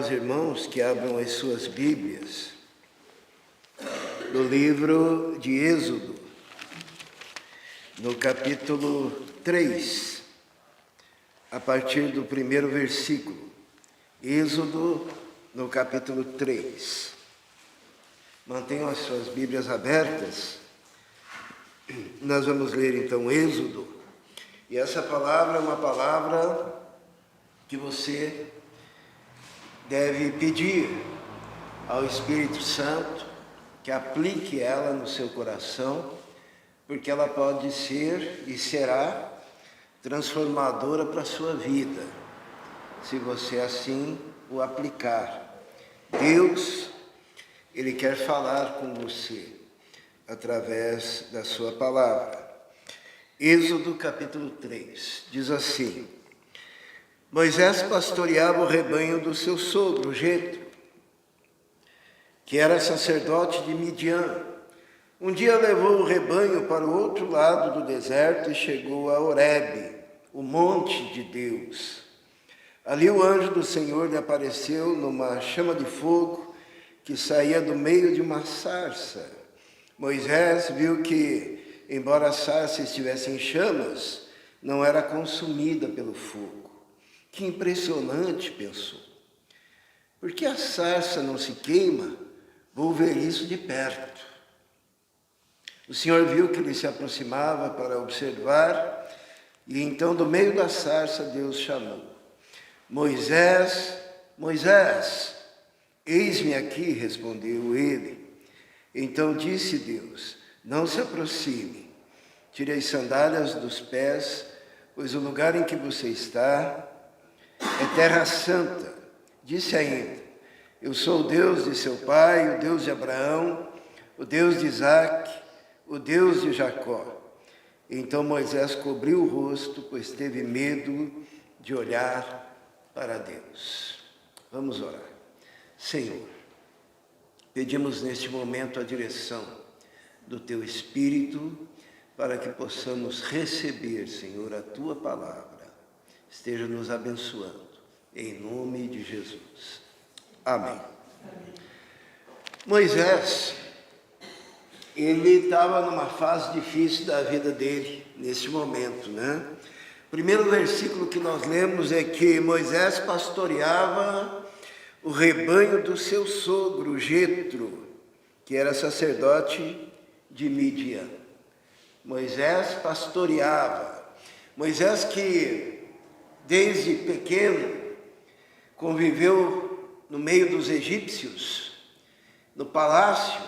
os irmãos que abram as suas Bíblias no livro de Êxodo, no capítulo 3, a partir do primeiro versículo. Êxodo, no capítulo 3. Mantenham as suas Bíblias abertas. Nós vamos ler então Êxodo. E essa palavra é uma palavra que você deve pedir ao Espírito Santo que aplique ela no seu coração, porque ela pode ser e será transformadora para a sua vida, se você assim o aplicar. Deus, Ele quer falar com você através da sua palavra. Êxodo capítulo 3, diz assim: Moisés pastoreava o rebanho do seu sogro, Jetro, que era sacerdote de Midian. Um dia levou o rebanho para o outro lado do deserto e chegou a Horebe, o monte de Deus. Ali o anjo do Senhor lhe apareceu numa chama de fogo que saía do meio de uma sarça. Moisés viu que, embora a sarça estivesse em chamas, não era consumida pelo fogo. Que impressionante, pensou. Por que a sarça não se queima? Vou ver isso de perto. O Senhor viu que ele se aproximava para observar, e então do meio da sarça Deus chamou: Moisés, Moisés. Eis-me aqui, respondeu ele. Então disse Deus: não se aproxime, tire as sandálias dos pés, pois o lugar em que você está é terra santa. Disse ainda: eu sou o Deus de seu pai, o Deus de Abraão, o Deus de Isaque, o Deus de Jacó. Então Moisés cobriu o rosto, pois teve medo de olhar para Deus. Vamos orar. Senhor, pedimos neste momento a direção do Teu Espírito para que possamos receber, Senhor, a Tua palavra. Esteja nos abençoando, em nome de Jesus. Amém. Moisés, ele estava numa fase difícil da vida dele, nesse momento, né? O primeiro versículo que nós lemos é que Moisés pastoreava o rebanho do seu sogro, Jetro, que era sacerdote de Midian. Moisés pastoreava. Moisés que, desde pequeno, conviveu no meio dos egípcios, no palácio.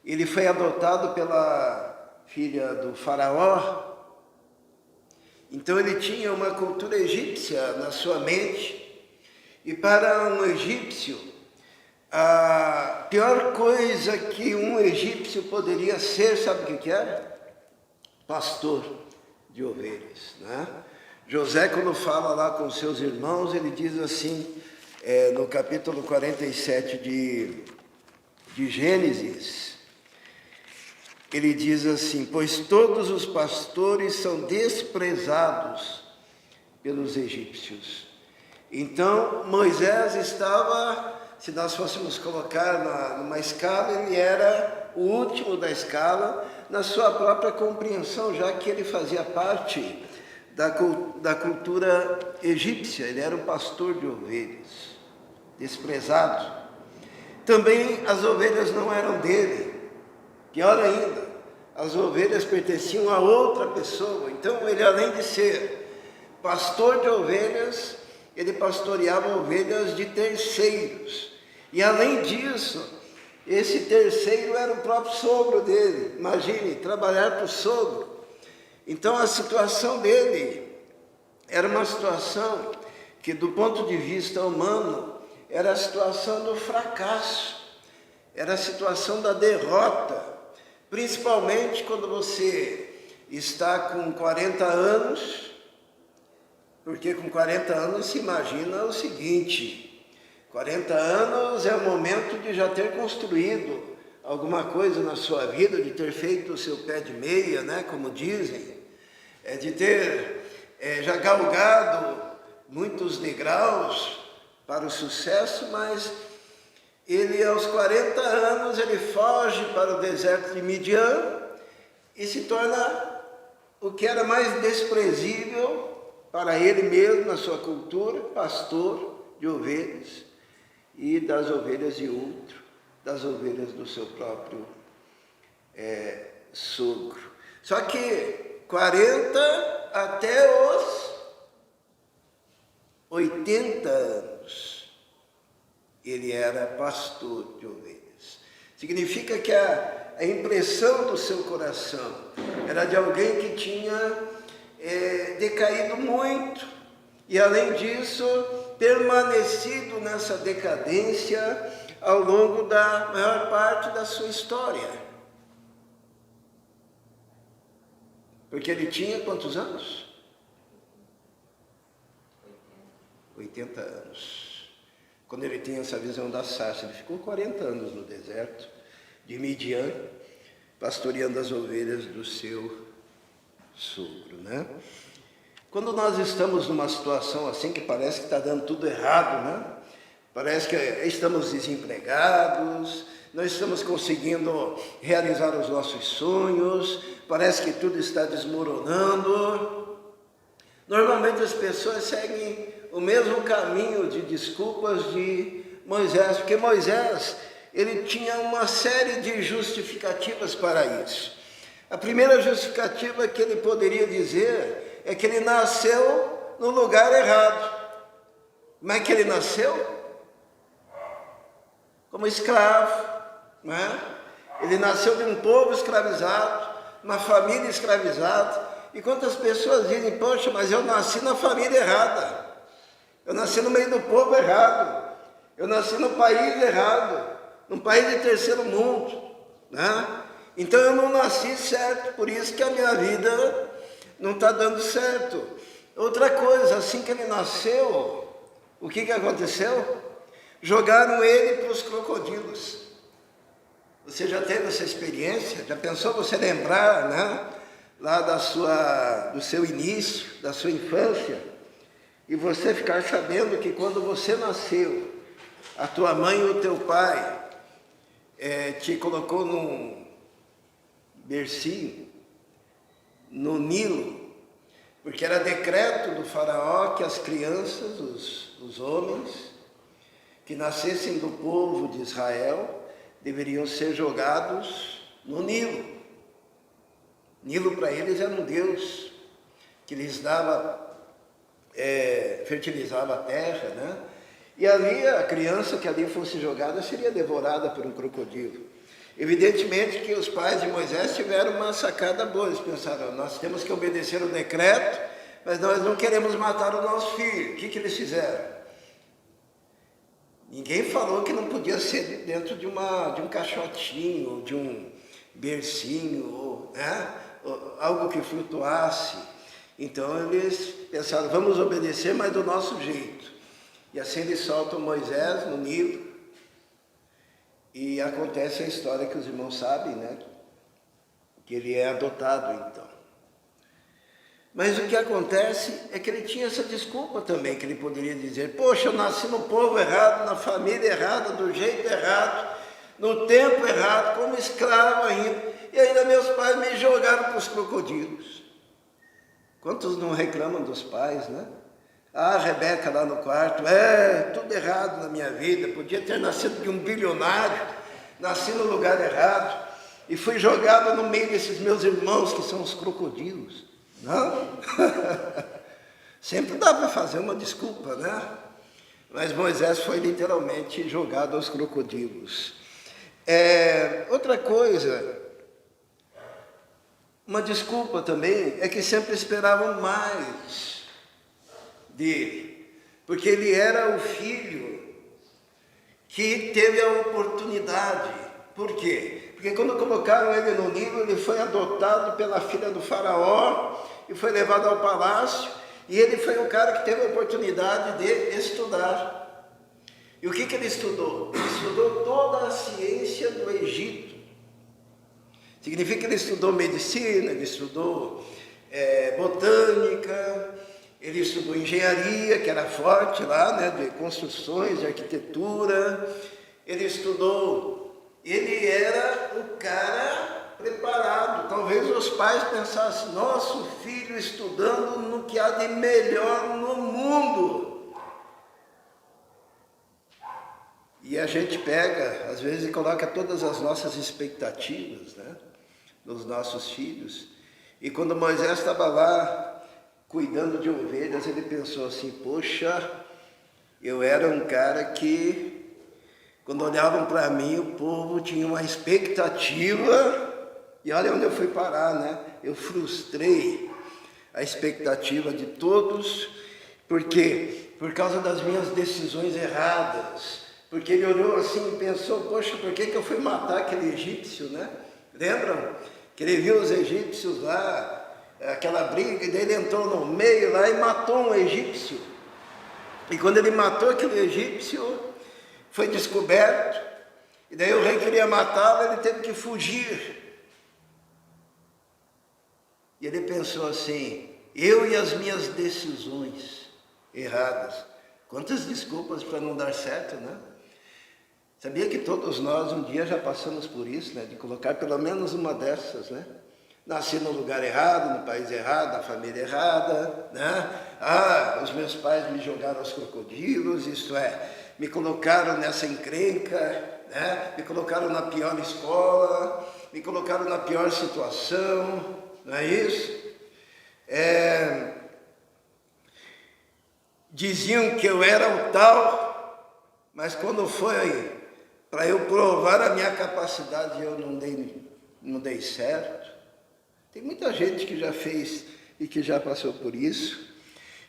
Ele foi adotado pela filha do faraó. Então ele tinha uma cultura egípcia na sua mente. E para um egípcio, a pior coisa que um egípcio poderia ser, sabe o que era? Pastor de ovelhas, né? José, quando fala lá com seus irmãos, ele diz assim, no capítulo 47 de Gênesis, ele diz assim: pois todos os pastores são desprezados pelos egípcios. Então, Moisés estava, se nós fôssemos colocar numa escala, ele era o último da escala, na sua própria compreensão, já que ele fazia parte da cultura egípcia. Ele era um pastor de ovelhas, desprezado. Também as ovelhas não eram dele. Pior ainda, as ovelhas pertenciam a outra pessoa. Então ele, além de ser pastor de ovelhas, ele pastoreava ovelhas de terceiros. E além disso, esse terceiro era o próprio sogro dele. Imagine, trabalhar para o sogro. Então a situação dele era uma situação que, do ponto de vista humano, era a situação do fracasso, era a situação da derrota, principalmente quando você está com 40 anos, porque com 40 anos se imagina o seguinte: 40 anos é o momento de já ter construído alguma coisa na sua vida, de ter feito o seu pé de meia, né, como dizem, de ter já galgado muitos degraus para o sucesso, mas ele, aos 40 anos, ele foge para o deserto de Midian e se torna o que era mais desprezível para ele mesmo, na sua cultura, pastor de ovelhas, e das ovelhas de outro, das ovelhas do seu próprio sogro. Só que 40 até os 80 anos, ele era pastor de ovelhas. Significa que a impressão do seu coração era de alguém que tinha decaído muito e, além disso, permanecido nessa decadência ao longo da maior parte da sua história. Porque ele tinha quantos anos? 80 anos. Quando ele tinha essa visão da sarça, ele ficou 40 anos no deserto de Midian, pastoreando as ovelhas do seu sogro, né? Quando nós estamos numa situação assim que parece que está dando tudo errado, né? Parece que estamos desempregados, não estamos conseguindo realizar os nossos sonhos, parece que tudo está desmoronando. Normalmente as pessoas seguem o mesmo caminho de desculpas de Moisés, porque Moisés, ele tinha uma série de justificativas para isso. A primeira justificativa que ele poderia dizer é que ele nasceu no lugar errado. Como é que ele nasceu? Como escravo, não é? Ele nasceu de um povo escravizado, uma família escravizada. E quantas pessoas dizem, poxa, mas eu nasci na família errada. Eu nasci no meio do povo errado. Eu nasci no país errado, num país de terceiro mundo, né? Então eu não nasci certo, por isso que a minha vida não está dando certo. Outra coisa, assim que ele nasceu, o que aconteceu? Jogaram ele para os crocodilos. Você já teve essa experiência? Já pensou você lembrar, né? Lá do seu início, da sua infância, e você ficar sabendo que quando você nasceu, a tua mãe ou o teu pai te colocou num bercinho, no Nilo, porque era decreto do faraó que as crianças, os homens, que nascessem do povo de Israel, deveriam ser jogados no Nilo. Nilo para eles era um deus que lhes dava, fertilizava a terra, né? E ali a criança que ali fosse jogada seria devorada por um crocodilo. Evidentemente que os pais de Moisés tiveram uma sacada boa. Eles pensaram, nós temos que obedecer o decreto, mas nós não queremos matar o nosso filho. O que eles fizeram? Ninguém falou que não podia ser dentro de um caixotinho, ou de um bercinho, ou, né? Ou algo que flutuasse. Então eles pensaram, vamos obedecer, mas do nosso jeito. E assim eles soltam Moisés no Nilo. E acontece a história que os irmãos sabem, né? Que ele é adotado então. Mas o que acontece é que ele tinha essa desculpa também, que ele poderia dizer, poxa, eu nasci no povo errado, na família errada, do jeito errado, no tempo errado, como escravo ainda, e ainda meus pais me jogaram para os crocodilos. Quantos não reclamam dos pais, né? Ah, a Rebeca lá no quarto, tudo errado na minha vida, podia ter nascido de um bilionário, nasci no lugar errado, e fui jogado no meio desses meus irmãos, que são os crocodilos. Não? Sempre dá para fazer uma desculpa, né? Mas Moisés foi literalmente jogado aos crocodilos. Outra coisa, uma desculpa também, é que sempre esperavam mais dele, porque ele era o filho que teve a oportunidade. Por quê? Porque quando colocaram ele no Nilo, ele foi adotado pela filha do faraó e foi levado ao palácio, e ele foi o cara que teve a oportunidade de estudar. E o que ele estudou? Ele estudou toda a ciência do Egito. Significa que ele estudou medicina, ele estudou botânica, Ele estudou engenharia, que era forte lá, né, de construções, de arquitetura. Ele era o cara preparado. Talvez os pais pensassem, nosso filho estudando no que há de melhor no mundo. E a gente pega, às vezes, e coloca todas as nossas expectativas, né, nos nossos filhos. E quando Moisés estava lá, cuidando de ovelhas, ele pensou assim, poxa, eu era um cara que, quando olhavam para mim, o povo tinha uma expectativa, e olha onde eu fui parar, né? Eu frustrei a expectativa de todos, porque por causa das minhas decisões erradas, porque ele olhou assim e pensou, poxa, por que eu fui matar aquele egípcio, né? Lembram? Que ele viu os egípcios lá, aquela briga, e daí ele entrou no meio lá e matou um egípcio. E quando ele matou aquele egípcio, foi descoberto, e daí o rei queria matá-lo, ele teve que fugir. E ele pensou assim, eu e as minhas decisões erradas. Quantas desculpas para não dar certo, né? Sabia que todos nós um dia já passamos por isso, né? De colocar pelo menos uma dessas, né? Nasci no lugar errado, no país errado, na família errada, né? Os meus pais me jogaram aos crocodilos, isto é, me colocaram nessa encrenca, né? Me colocaram na pior escola, me colocaram na pior situação, não é isso? Diziam que eu era o tal, mas quando foi para eu provar a minha capacidade, eu não dei certo. Tem muita gente que já fez e que já passou por isso,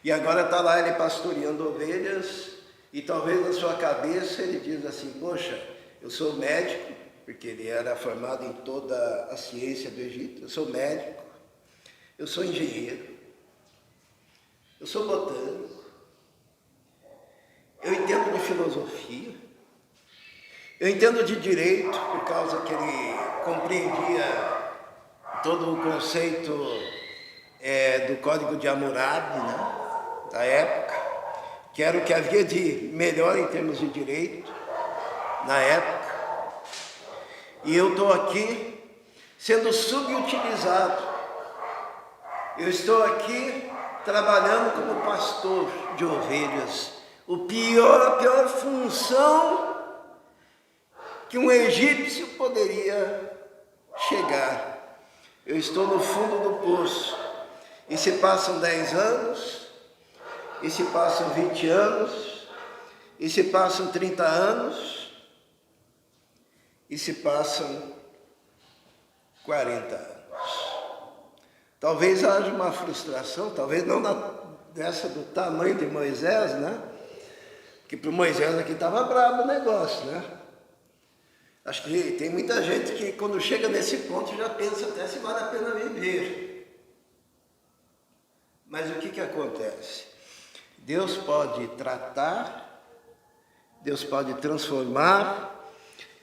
e agora está lá ele pastoreando ovelhas, e talvez na sua cabeça ele diz assim, poxa, eu sou médico, porque ele era formado em toda a ciência do Egito, eu sou médico, eu sou engenheiro, eu sou botânico, eu entendo de filosofia, eu entendo de direito, por causa que ele compreendia todo o conceito do Código de Hammurabi, né, da época, que era o que havia de melhor em termos de direito na época. E eu estou aqui sendo subutilizado. Eu estou aqui trabalhando como pastor de ovelhas. A pior função que um egípcio poderia chegar. Eu estou no fundo do poço, e se passam 10 anos, e se passam 20 anos, e se passam 30 anos, e se passam 40 anos. Talvez haja uma frustração, talvez não dessa do tamanho de Moisés, né? Porque para o Moisés aqui estava brabo o negócio, né? Acho que tem muita gente que quando chega nesse ponto já pensa até se vale a pena viver. Mas o que acontece? Deus pode tratar, Deus pode transformar,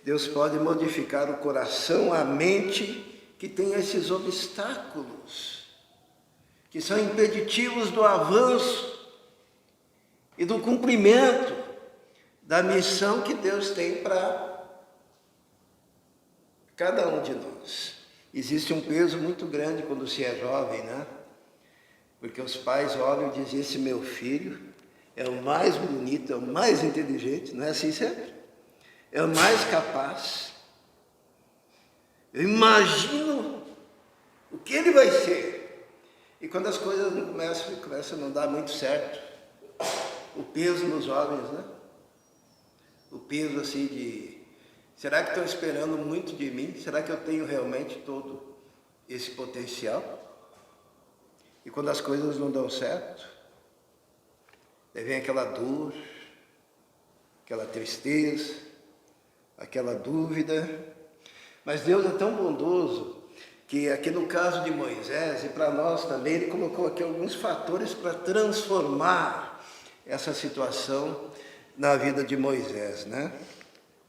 Deus pode modificar o coração, a mente que tem esses obstáculos, que são impeditivos do avanço e do cumprimento da missão que Deus tem para cada um de nós. Existe um peso muito grande quando se é jovem, né? Porque os pais olham e dizem, esse meu filho é o mais bonito, é o mais inteligente, não é assim sempre? É o mais capaz. Eu imagino o que ele vai ser. E quando as coisas não começam a não dar muito certo, o peso nos jovens, né? O peso assim de... Será que estão esperando muito de mim? Será que eu tenho realmente todo esse potencial? E quando as coisas não dão certo, aí vem aquela dor, aquela tristeza, aquela dúvida. Mas Deus é tão bondoso que aqui no caso de Moisés e para nós também, Ele colocou aqui alguns fatores para transformar essa situação na vida de Moisés, né?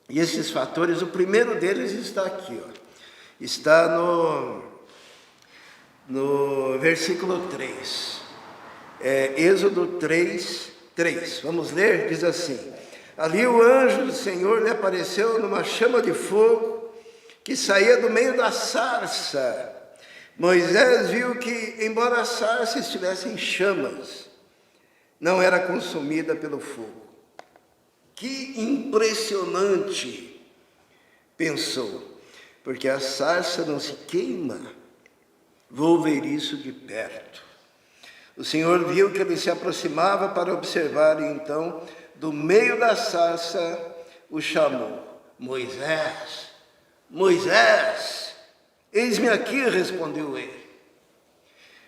E esses fatores, o primeiro deles está aqui, ó. Está no versículo 3. Êxodo 3:3. Vamos ler? Diz assim: ali o anjo do Senhor lhe apareceu numa chama de fogo que saía do meio da sarça. Moisés viu que, embora a sarça estivesse em chamas, não era consumida pelo fogo. Que impressionante, pensou, porque a sarça não se queima. Vou ver isso de perto. O Senhor viu que ele se aproximava para observar, e então, do meio da sarça, o chamou: Moisés, Moisés, eis-me aqui, respondeu ele.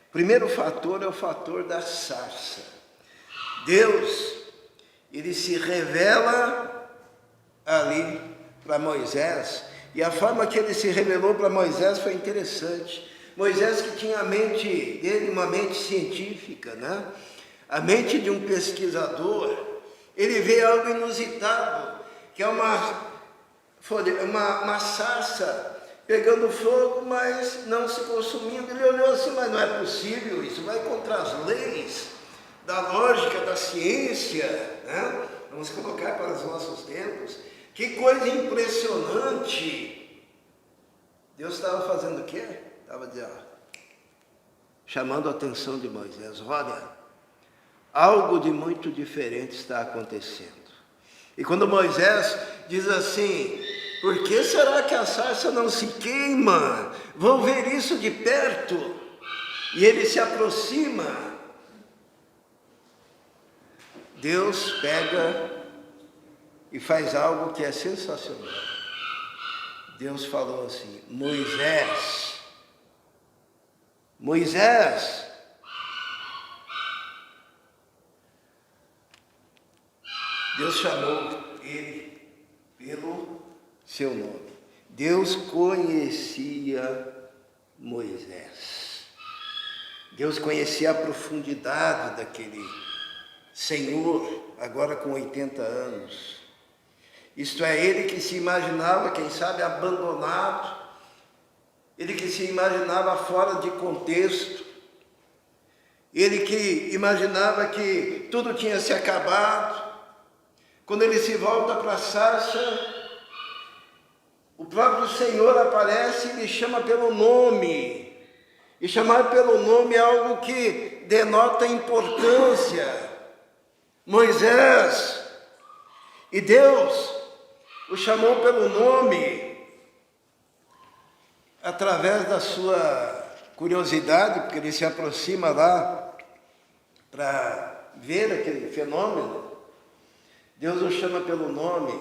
O primeiro fator é o fator da sarça. Deus, ele se revela ali para Moisés, e a forma que ele se revelou para Moisés foi interessante. Moisés, que tinha a mente dele, uma mente científica, né? A mente de um pesquisador, ele vê algo inusitado, que é uma sarça pegando fogo, mas não se consumindo. Ele olhou assim: mas não é possível, isso vai contra as leis da lógica, da ciência, né? Vamos colocar para os nossos tempos. Que coisa impressionante! Deus estava fazendo o quê? Estava chamando a atenção de Moisés: olha, algo de muito diferente está acontecendo. E quando Moisés diz assim: por que será que a sarça não se queima? Vou ver isso de perto. E ele se aproxima. Deus pega e faz algo que é sensacional. Deus falou assim: Moisés, Moisés. Deus chamou ele pelo seu nome. Deus conhecia Moisés. Deus conhecia a profundidade daquele Senhor, agora com 80 anos. Isto é, ele que se imaginava, quem sabe, abandonado, ele que se imaginava fora de contexto, ele que imaginava que tudo tinha se acabado. Quando ele se volta para a sarça, o próprio Senhor aparece e lhe chama pelo nome. E chamar pelo nome é algo que denota importância. Moisés. E Deus o chamou pelo nome através da sua curiosidade, porque ele se aproxima lá para ver aquele fenômeno. Deus o chama pelo nome,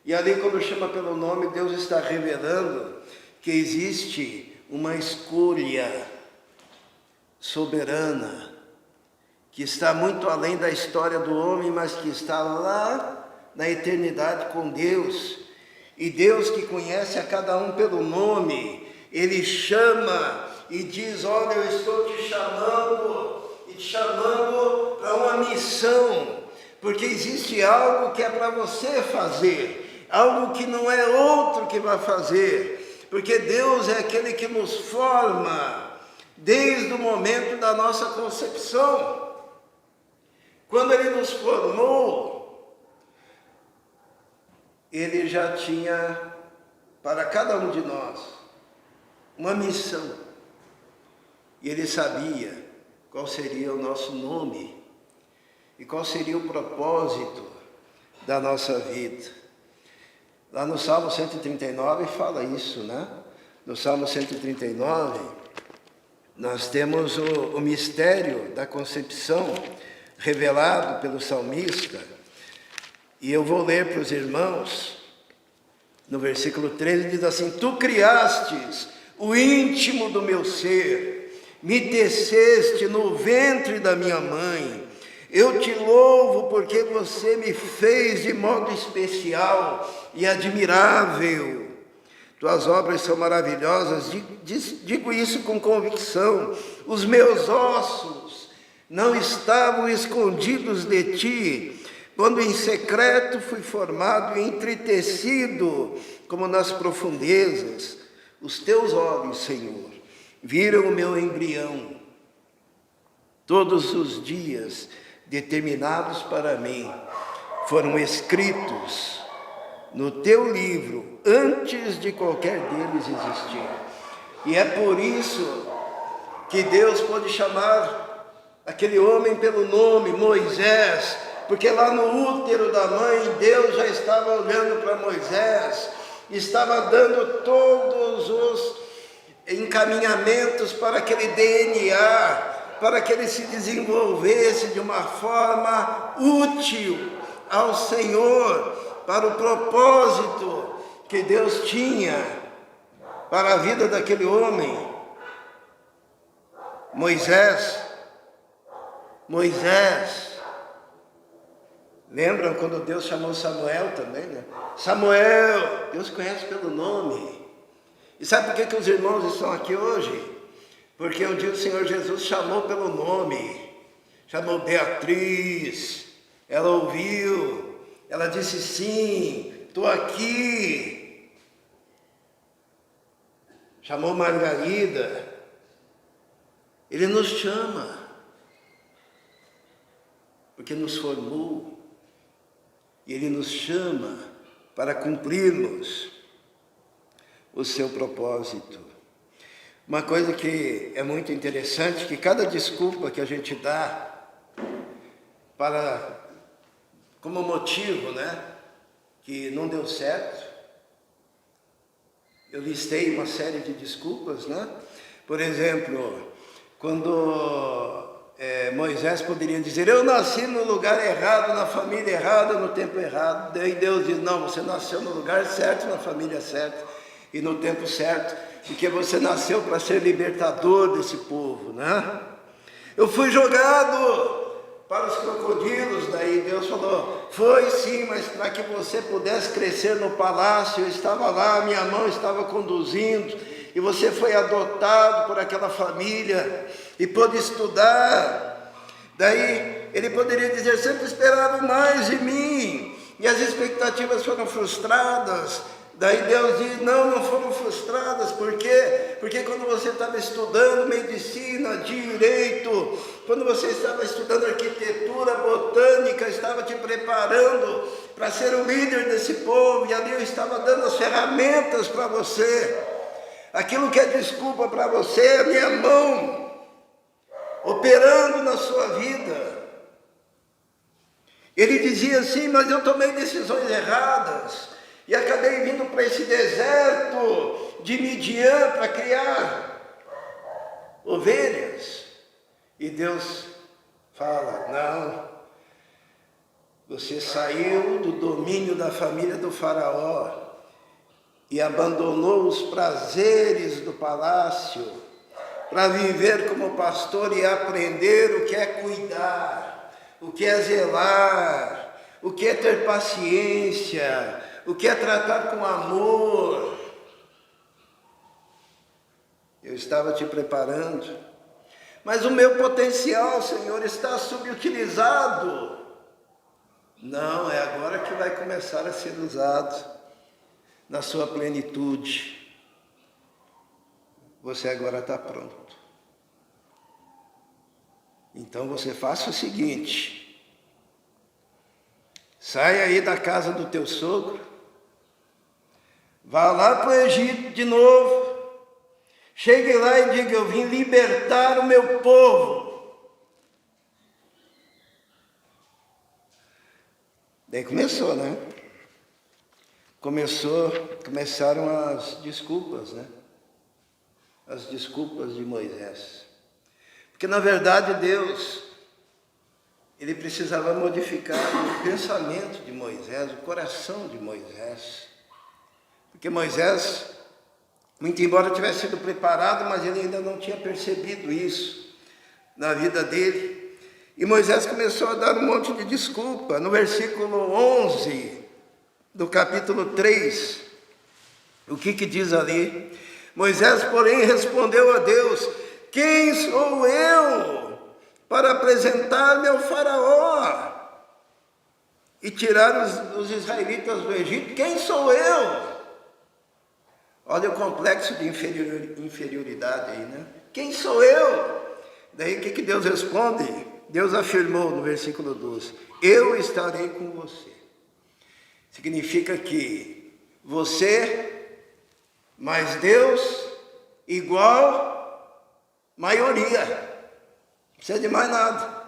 e ali, quando chama pelo nome, Deus está revelando que existe uma escolha soberana, que está muito além da história do homem, mas que está lá na eternidade com Deus. E Deus, que conhece a cada um pelo nome, ele chama e diz: olha, eu estou te chamando, e te chamando para uma missão, porque existe algo que é para você fazer, algo que não é outro que vai fazer, porque Deus é aquele que nos forma desde o momento da nossa concepção. Quando ele nos formou, ele já tinha para cada um de nós uma missão, e ele sabia qual seria o nosso nome e qual seria o propósito da nossa vida. Lá no Salmo 139 fala isso, né? No Salmo 139, nós temos o mistério da concepção revelado pelo salmista. E eu vou ler para os irmãos, no versículo 13, diz assim: tu criastes o íntimo do meu ser, me teceste no ventre da minha mãe. Eu te louvo porque você me fez de modo especial e admirável. Tuas obras são maravilhosas, digo isso com convicção. Os meus ossos não estavam escondidos de ti, quando em secreto fui formado e entretecido como nas profundezas. Os teus olhos, Senhor, viram o meu embrião. Todos os dias determinados para mim foram escritos no teu livro antes de qualquer deles existir. E é por isso que Deus pôde chamar aquele homem pelo nome, Moisés, porque lá no útero da mãe, Deus já estava olhando para Moisés, estava dando todos os encaminhamentos para aquele DNA, para que ele se desenvolvesse de uma forma útil ao Senhor, para o propósito que Deus tinha para a vida daquele homem. Moisés, lembram quando Deus chamou Samuel também, né? Samuel, Deus conhece pelo nome. E sabe por que os irmãos estão aqui hoje? Porque um dia o Senhor Jesus chamou pelo nome, chamou Beatriz, ela ouviu, ela disse sim, estou aqui. Chamou Margarida, ele nos chama, porque nos formou, e ele nos chama para cumprirmos o seu propósito. Uma coisa que é muito interessante, que cada desculpa que a gente dá como motivo, né, que não deu certo, eu listei uma série de desculpas, né? Por exemplo, quando Moisés poderia dizer, eu nasci no lugar errado, na família errada, no tempo errado. Daí Deus diz, não, você nasceu no lugar certo, na família certa e no tempo certo, porque você nasceu para ser libertador desse povo, né? Eu fui jogado para os crocodilos, daí Deus falou, foi sim, mas para que você pudesse crescer no palácio, eu estava lá, minha mão estava conduzindo, e você foi adotado por aquela família, e pôde estudar. Daí ele poderia dizer, sempre esperava mais de mim, e as expectativas foram frustradas. Daí Deus diz, não foram frustradas. Por quê? Porque quando você estava estudando medicina, direito, quando você estava estudando arquitetura, botânica, estava te preparando para ser o líder desse povo, e ali eu estava dando as ferramentas para você. Aquilo que é desculpa para você é a minha mão operando na sua vida. Ele dizia assim, mas eu tomei decisões erradas, e acabei vindo para esse deserto de Midian para criar ovelhas. E Deus fala, não, você saiu do domínio da família do faraó e abandonou os prazeres do palácio para viver como pastor e aprender o que é cuidar, o que é zelar, o que é ter paciência, o que é tratar com amor. Eu estava te preparando, mas o meu potencial, Senhor, está subutilizado. Não, é agora que vai começar a ser usado na sua plenitude. Você agora está pronto. Então você faça o seguinte, saia aí da casa do teu sogro, vá lá para o Egito de novo, chegue lá e diga, eu vim libertar o meu povo. Daí começou, né? Começaram as desculpas, né? As desculpas de Moisés. Porque na verdade Deus, ele precisava modificar o pensamento de Moisés, o coração de Moisés. Porque Moisés, muito embora tivesse sido preparado, mas ele ainda não tinha percebido isso na vida dele. E Moisés começou a dar um monte de desculpa. No versículo 11 do capítulo 3, o que diz ali? Moisés, porém, respondeu a Deus, quem sou eu para apresentar-me ao faraó e tirar os israelitas do Egito? Quem sou eu? Olha o complexo de inferioridade aí, né? Quem sou eu? Daí o que Deus responde? Deus afirmou no versículo 12: eu estarei com você. Significa que você mais Deus igual maioria. Não precisa de mais nada.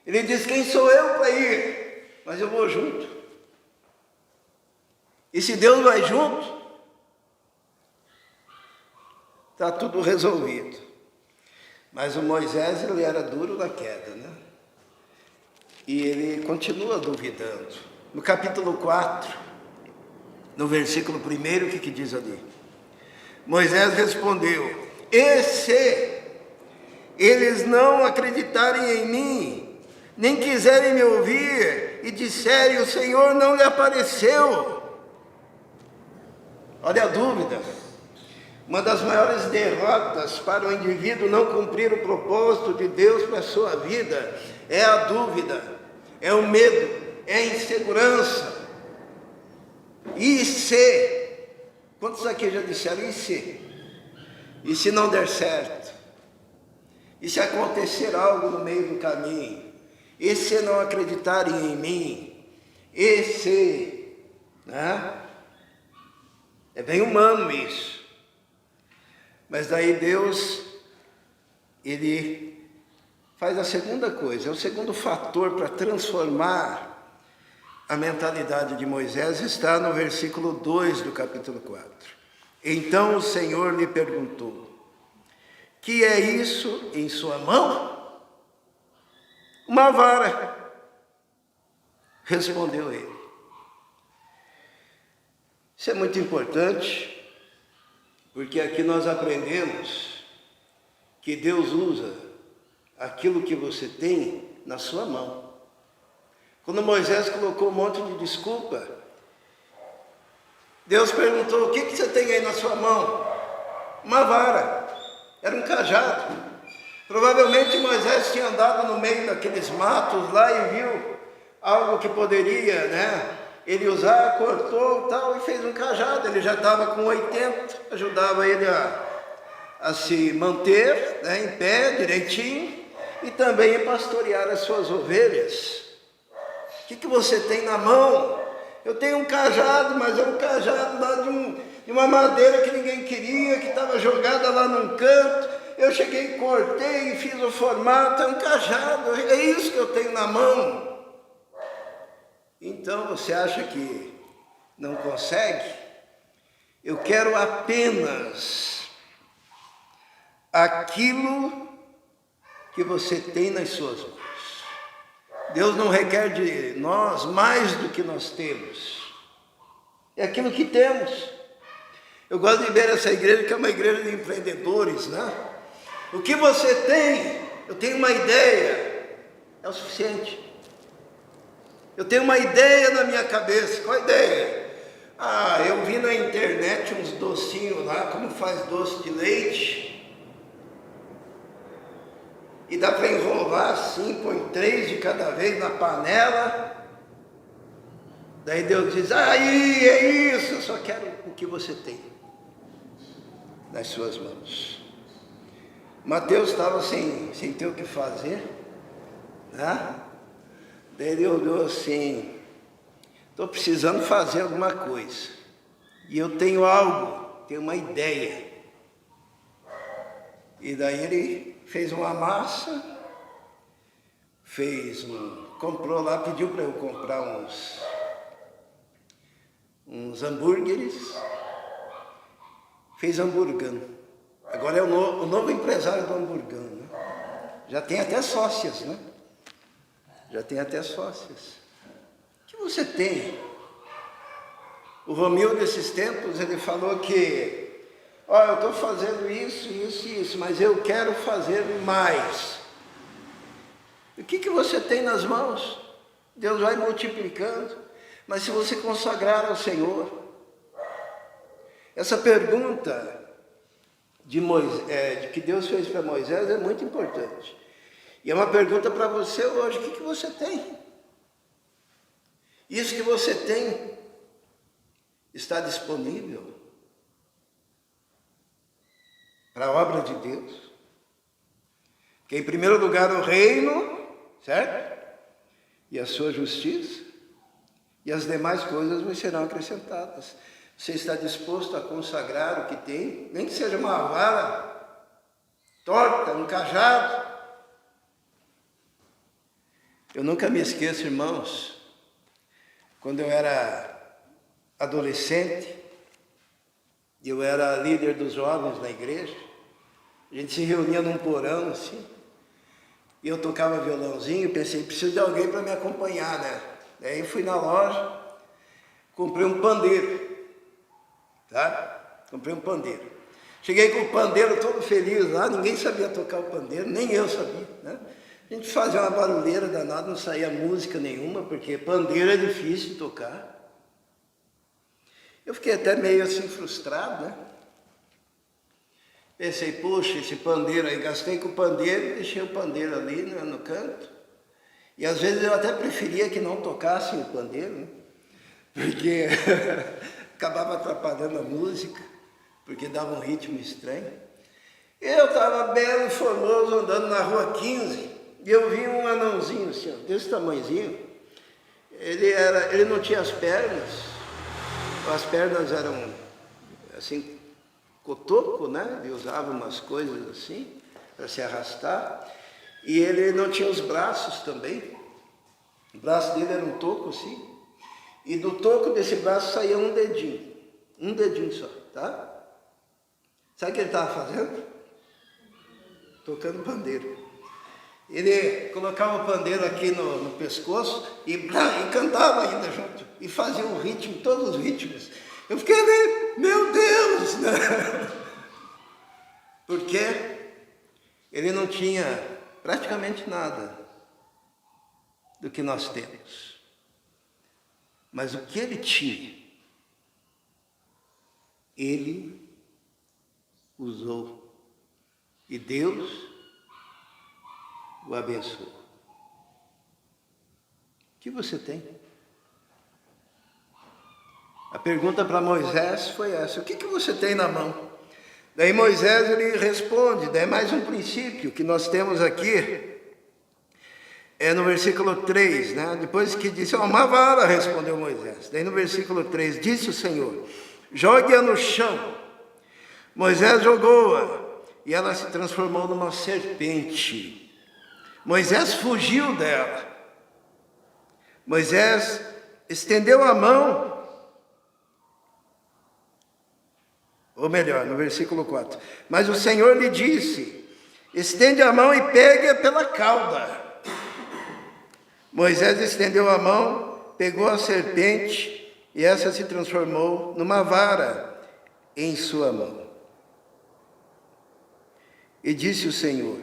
Ele diz: quem sou eu para ir? Mas eu vou junto. E se Deus vai junto, está tudo resolvido. Mas o Moisés, ele era duro na queda, né? E ele continua duvidando. No capítulo 4, no versículo 1, o que diz ali? Moisés respondeu: e se eles não acreditarem em mim, nem quiserem me ouvir, e disserem: o Senhor não lhe apareceu? Olha a dúvida. Uma das maiores derrotas para o indivíduo não cumprir o propósito de Deus para a sua vida é a dúvida, é o medo, é a insegurança. E se? Quantos aqui já disseram e se? E se não der certo? E se acontecer algo no meio do caminho? E se não acreditarem em mim? E se? Né? É bem humano isso. Mas daí Deus, ele faz a segunda coisa, é o segundo fator para transformar a mentalidade de Moisés, está no versículo 2 do capítulo 4. Então o Senhor lhe perguntou: que é isso em sua mão? Uma vara, respondeu ele. Isso é muito importante, porque aqui nós aprendemos que Deus usa aquilo que você tem na sua mão. Quando Moisés colocou um monte de desculpa, Deus perguntou: o que você tem aí na sua mão? Uma vara, era um cajado. Provavelmente Moisés tinha andado no meio daqueles matos lá e viu algo que poderia, ele usar, cortou tal e fez um cajado. Ele já estava com 80, ajudava ele a se manter em pé direitinho e também a pastorear as suas ovelhas. O que você tem na mão? Eu tenho um cajado, mas é um cajado lá de uma madeira que ninguém queria, que estava jogada lá num canto. Eu cheguei, cortei e fiz o formato, é um cajado, é isso que eu tenho na mão. Então você acha que não consegue? Eu quero apenas aquilo que você tem nas suas mãos. Deus não requer de nós mais do que nós temos. É aquilo que temos. Eu gosto de ver essa igreja, que é uma igreja de empreendedores, O que você tem? Eu tenho uma ideia, é o suficiente. Eu tenho uma ideia na minha cabeça. Qual a ideia? Eu vi na internet uns docinhos lá, como faz doce de leite. E dá para enrolar assim, põe 3 de cada vez na panela. Daí Deus diz: aí, é isso, eu só quero o que você tem nas suas mãos. Mateus estava sem ter o que fazer, Daí ele olhou assim: estou precisando fazer alguma coisa. E eu tenho algo, tenho uma ideia. E daí ele fez uma massa, comprou lá, pediu para eu comprar uns hambúrgueres, fez hamburgão. Agora é o novo empresário do hamburgão, Já tem até sócias, Já tem até sócias. O que você tem? O Romildo, desses tempos, ele falou que eu estou fazendo isso, mas eu quero fazer mais. O que você tem nas mãos? Deus vai multiplicando, mas se você consagrar ao Senhor. Essa pergunta de que Deus fez para Moisés é muito importante. E é uma pergunta para você hoje: o que você tem? Isso que você tem está disponível para a obra de Deus? Que em primeiro lugar o reino, certo? E a sua justiça, e as demais coisas vos serão acrescentadas. Você está disposto a consagrar o que tem, nem que seja uma vara torta, um cajado? Eu nunca me esqueço, irmãos, quando eu era adolescente, eu era líder dos jovens na igreja, a gente se reunia num porão assim, e eu tocava violãozinho, pensei, preciso de alguém para me acompanhar, né? Daí fui na loja, comprei um pandeiro, tá? Comprei um pandeiro. Cheguei com o pandeiro todo feliz lá, ninguém sabia tocar o pandeiro, nem eu sabia, né? A gente fazia uma barulheira danada, não saía música nenhuma, porque pandeiro é difícil de tocar. Eu fiquei até meio assim frustrado, né? Pensei, poxa, esse pandeiro aí, gastei com o pandeiro, deixei o pandeiro ali no canto. E às vezes eu até preferia que não tocassem o pandeiro, né? Porque acabava atrapalhando a música, porque dava um ritmo estranho. Eu estava belo e formoso andando na rua 15, e eu vi um anãozinho assim, ó, desse tamanhozinho. Ele não tinha as pernas eram assim, cotoco, né? Ele usava umas coisas assim, para se arrastar. E ele não tinha os braços também. O braço dele era um toco assim. E do toco desse braço saía um dedinho só, tá? Sabe o que ele estava fazendo? Tocando pandeiro. Ele colocava o pandeiro aqui no pescoço e cantava ainda junto. E fazia um ritmo, todos os ritmos. Eu fiquei ali, meu Deus! Né? Porque ele não tinha praticamente nada do que nós temos. Mas o que ele tinha, ele usou. E Deus o abençoou. O que você tem? A pergunta para Moisés foi essa: o que você tem na mão? Daí Moisés ele responde, daí mais um princípio que nós temos aqui, é no versículo 3, né? Depois que disse, uma vara, respondeu Moisés. Daí no versículo 3, disse o Senhor, jogue-a no chão. Moisés jogou-a, e ela se transformou numa serpente. Moisés fugiu dela. Moisés estendeu a mão, ou melhor, no versículo 4, mas o Senhor lhe disse, estende a mão e pegue-a pela cauda. Moisés estendeu a mão, pegou a serpente, e essa se transformou numa vara em sua mão. E disse o Senhor,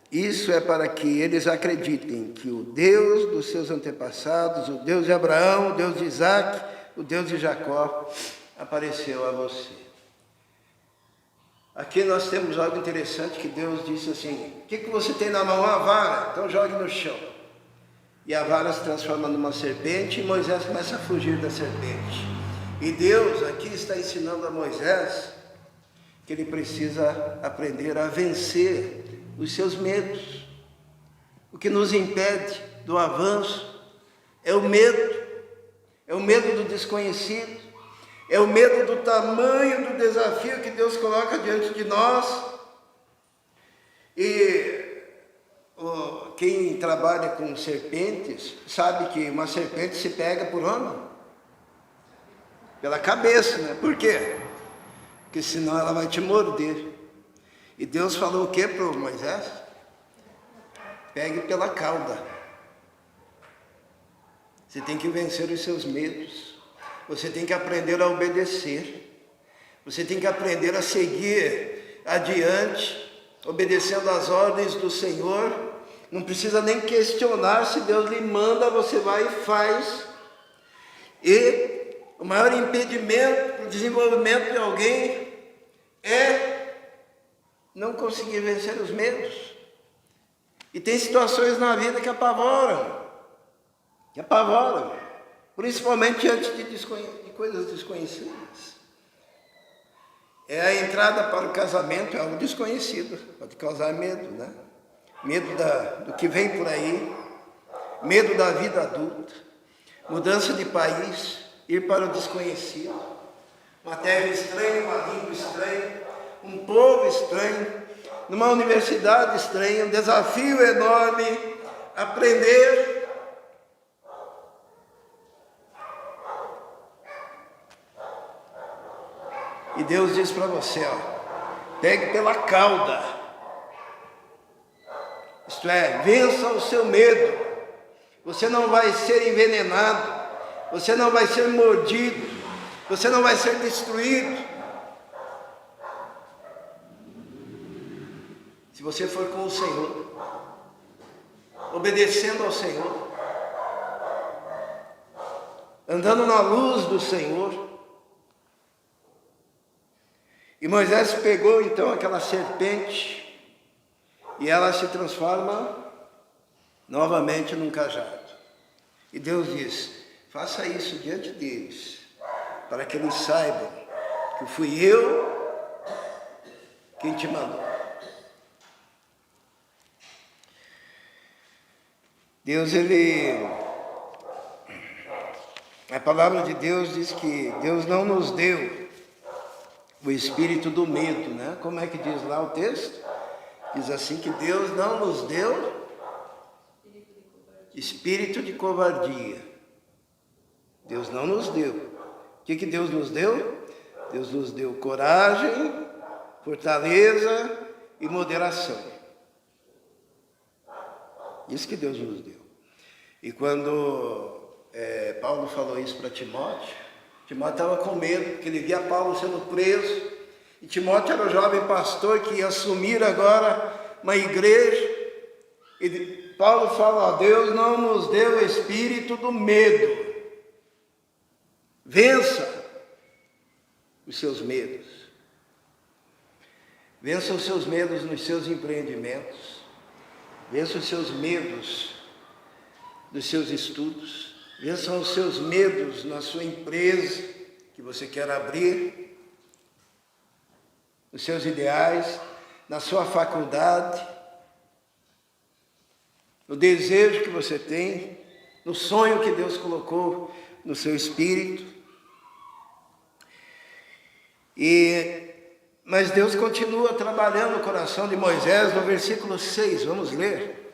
isso é para que eles acreditem que o Deus dos seus antepassados, o Deus de Abraão, o Deus de Isaque, o Deus de Jacó, apareceu a você. Aqui nós temos algo interessante que Deus disse assim, o que você tem na mão? Uma vara, então jogue no chão. E a vara se transforma numa serpente e Moisés começa a fugir da serpente. E Deus aqui está ensinando a Moisés que ele precisa aprender a vencer os seus medos. O que nos impede do avanço é o medo do desconhecido, é o medo do tamanho do desafio que Deus coloca diante de nós. E quem trabalha com serpentes sabe que uma serpente se pega por onde? Pela cabeça, né? Por quê? Porque senão ela vai te morder. E Deus falou o que para Moisés? Pegue pela cauda. Você tem que vencer os seus medos. Você tem que aprender a obedecer. Você tem que aprender a seguir adiante, obedecendo às ordens do Senhor. Não precisa nem questionar, se Deus lhe manda, você vai e faz. E o maior impedimento para o desenvolvimento de alguém é não conseguir vencer os medos. E tem situações na vida que apavoram, principalmente diante de coisas desconhecidas. É a entrada para o casamento, é algo desconhecido, pode causar medo, né? medo do que vem por aí, medo da vida adulta, mudança de país, ir para o desconhecido, uma terra estranha, uma língua estranha, um povo estranho, numa universidade estranha, um desafio enorme, aprender. E Deus diz para você, pegue pela cauda, isto é, vença o seu medo. Você não vai ser envenenado, você não vai ser mordido, você não vai ser destruído. Se você for com o Senhor, obedecendo ao Senhor, andando na luz do Senhor. E Moisés pegou então aquela serpente e ela se transforma novamente num cajado. E Deus diz, faça isso diante deles, para que eles saibam que fui eu quem te mandou. Deus, a palavra de Deus diz que Deus não nos deu o espírito do medo, né? Como é que diz lá o texto? Diz assim que Deus não nos deu espírito de covardia. Deus não nos deu. O que Deus nos deu? Deus nos deu coragem, fortaleza e moderação. Isso que Deus nos deu. E quando Paulo falou isso para Timóteo, Timóteo estava com medo, porque ele via Paulo sendo preso, e Timóteo era o jovem pastor que ia assumir agora uma igreja, e Paulo fala, Deus não nos deu o espírito do medo, vença os seus medos, vença os seus medos nos seus empreendimentos, vença os seus medos dos seus estudos, vença os seus medos na sua empresa que você quer abrir, nos seus ideais, na sua faculdade, no desejo que você tem, no sonho que Deus colocou no seu espírito. Mas Deus continua trabalhando o coração de Moisés no versículo 6, vamos ler.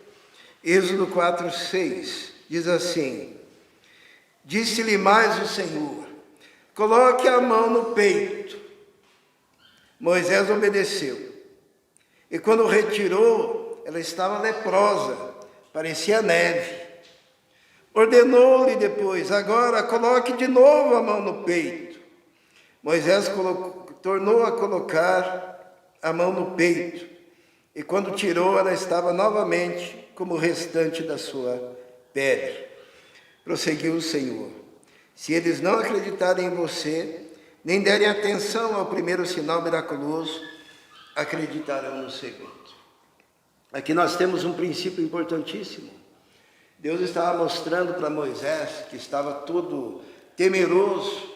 Êxodo 4, 6, diz assim, disse-lhe mais o Senhor, coloque a mão no peito. Moisés obedeceu. E quando retirou, ela estava leprosa, parecia neve. Ordenou-lhe depois, agora coloque de novo a mão no peito. Moisés tornou a colocar a mão no peito. E quando tirou, ela estava novamente como o restante da sua pele. Prosseguiu o Senhor, se eles não acreditarem em você, nem derem atenção ao primeiro sinal miraculoso, acreditarão no segundo. Aqui nós temos um princípio importantíssimo. Deus estava mostrando para Moisés, que estava todo temeroso,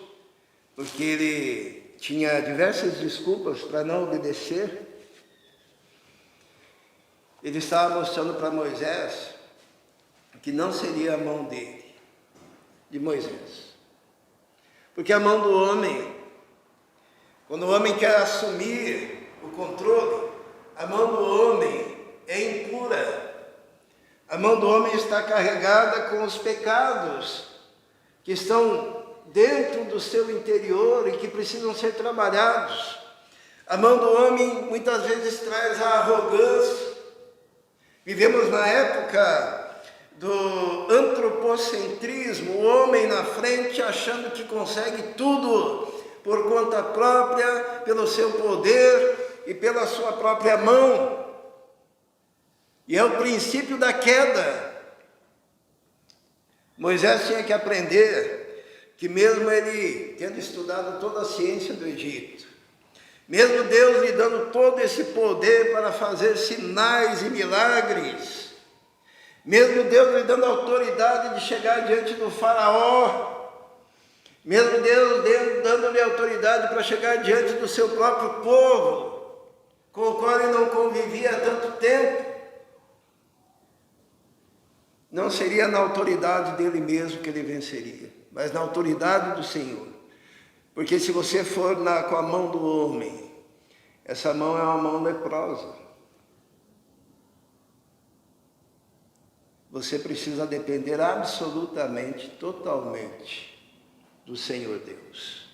porque ele tinha diversas desculpas para não obedecer. Ele estava mostrando para Moisés que não seria a mão dele, de Moisés. Porque a mão do homem, quando o homem quer assumir o controle, a mão do homem é impura. A mão do homem está carregada com os pecados que estão dentro do seu interior e que precisam ser trabalhados. A mão do homem muitas vezes traz a arrogância. Vivemos na época do antropocentrismo, o homem na frente achando que consegue tudo por conta própria, pelo seu poder e pela sua própria mão. E é o princípio da queda. Moisés tinha que aprender que mesmo ele tendo estudado toda a ciência do Egito, mesmo Deus lhe dando todo esse poder para fazer sinais e milagres, mesmo Deus lhe dando autoridade de chegar diante do faraó, mesmo Deus dando-lhe autoridade para chegar diante do seu próprio povo, com o qual ele não convivia há tanto tempo, não seria na autoridade dele mesmo que ele venceria, mas na autoridade do Senhor. Porque se você for com a mão do homem, essa mão é uma mão leprosa. Você precisa depender absolutamente, totalmente do Senhor Deus.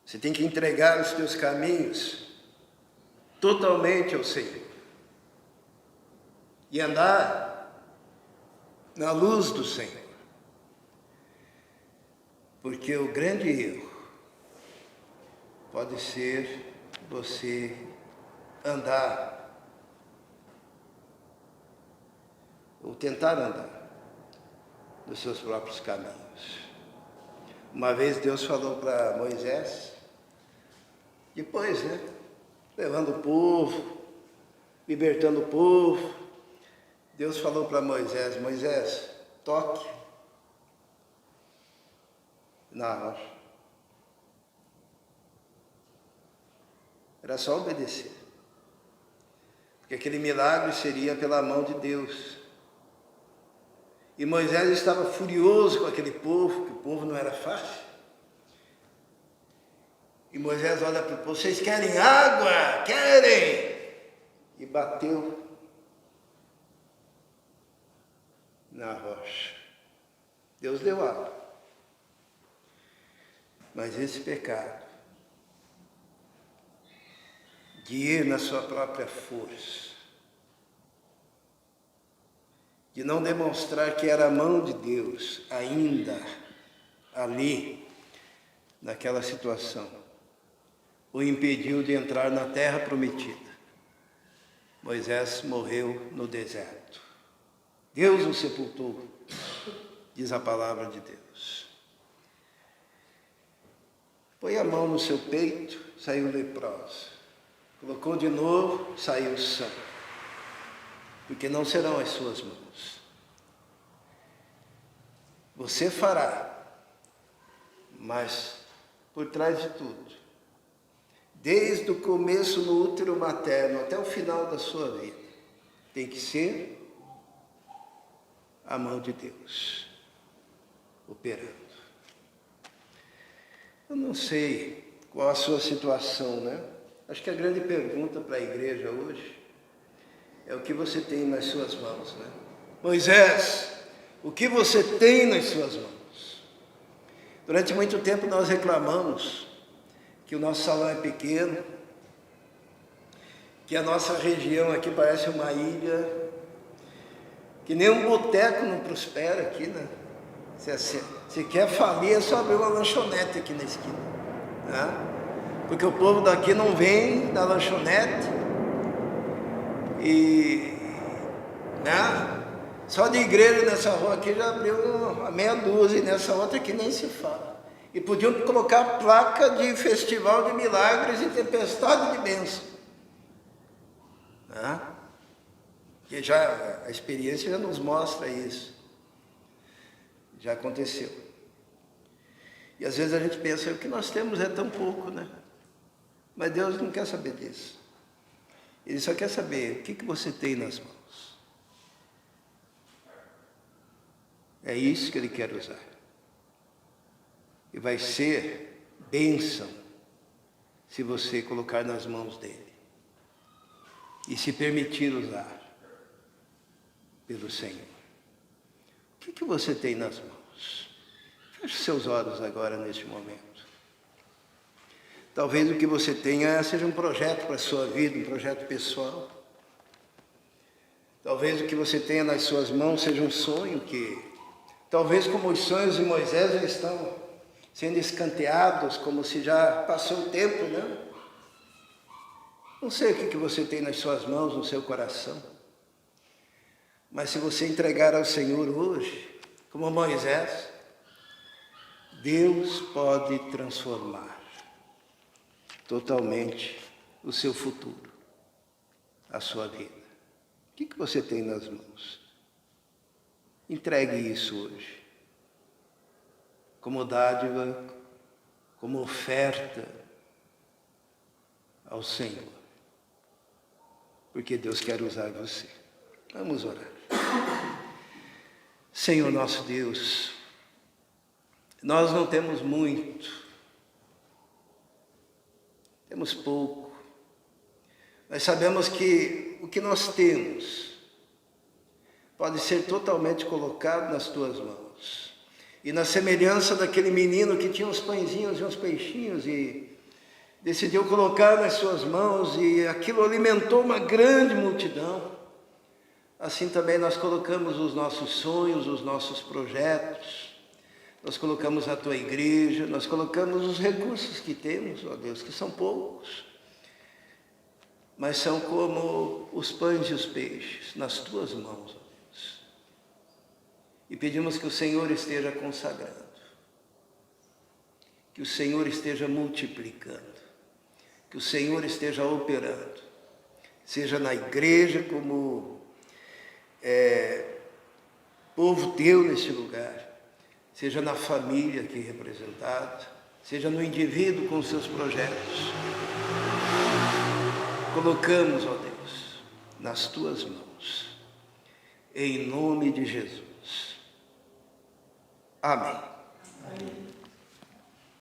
Você tem que entregar os teus caminhos totalmente ao Senhor. E andar na luz do Senhor. Porque o grande erro pode ser você andar ou tentar andar nos seus próprios caminhos. Uma vez Deus falou para Moisés, depois, levando o povo, libertando o povo, Deus falou para Moisés, Moisés, toque na rocha. Era só obedecer. Porque aquele milagre seria pela mão de Deus. E Moisés estava furioso com aquele povo, que o povo não era fácil. E Moisés olha para o povo, vocês querem água? Querem! E bateu na rocha. Deus deu água. Mas esse pecado de ir na sua própria força, de não demonstrar que era a mão de Deus ainda ali, naquela situação, o impediu de entrar na terra prometida. Moisés morreu no deserto. Deus o sepultou, diz a palavra de Deus. Põe a mão no seu peito, saiu leprosa. Colocou de novo, saiu sã. Porque não serão as suas mãos. Você fará, mas por trás de tudo, desde o começo no útero materno até o final da sua vida, tem que ser a mão de Deus operando. Eu não sei qual a sua situação, Acho que a grande pergunta para a igreja hoje é o que você tem nas suas mãos, Moisés, o que você tem nas suas mãos? Durante muito tempo nós reclamamos que o nosso salão é pequeno, que a nossa região aqui parece uma ilha, que nem um boteco não prospera aqui, Se quer falir, é só abrir uma lanchonete aqui na esquina, Porque o povo daqui não vem da lanchonete e, só de igreja nessa rua aqui já abriu uma meia dúzia e nessa outra aqui nem se fala. E podiam colocar placa de festival de milagres e tempestade de bênção. Porque já a experiência já nos mostra isso. Já aconteceu. E às vezes a gente pensa, o que nós temos é tão pouco, Mas Deus não quer saber disso. Ele só quer saber o que você tem nas mãos. É isso que Ele quer usar. E vai ser bênção se você colocar nas mãos dEle. E se permitir usar pelo Senhor. O que você tem nas mãos? Feche seus olhos agora neste momento. Talvez o que você tenha seja um projeto para a sua vida, um projeto pessoal. Talvez o que você tenha nas suas mãos seja um sonho que, talvez como os sonhos de Moisés já estão sendo escanteados, como se já passou o tempo, Não sei o que você tem nas suas mãos, no seu coração. Mas se você entregar ao Senhor hoje, como Moisés, Deus pode transformar totalmente o seu futuro, a sua vida. O que você tem nas mãos? Entregue isso hoje, como dádiva, como oferta ao Senhor, porque Deus quer usar você. Vamos orar. Senhor nosso Deus, nós não temos muito, temos pouco, mas sabemos que o que nós temos pode ser totalmente colocado nas tuas mãos. E na semelhança daquele menino que tinha uns pãezinhos e uns peixinhos e decidiu colocar nas suas mãos e aquilo alimentou uma grande multidão, assim também nós colocamos os nossos sonhos, os nossos projetos, nós colocamos a tua igreja, nós colocamos os recursos que temos, ó Deus, que são poucos, mas são como os pães e os peixes, nas tuas mãos, ó Deus. E pedimos que o Senhor esteja consagrando, que o Senhor esteja multiplicando, que o Senhor esteja operando, seja na igreja como povo teu nesse lugar, seja na família aqui representada, seja no indivíduo com seus projetos. Colocamos, ó Deus, nas tuas mãos, em nome de Jesus. Amém.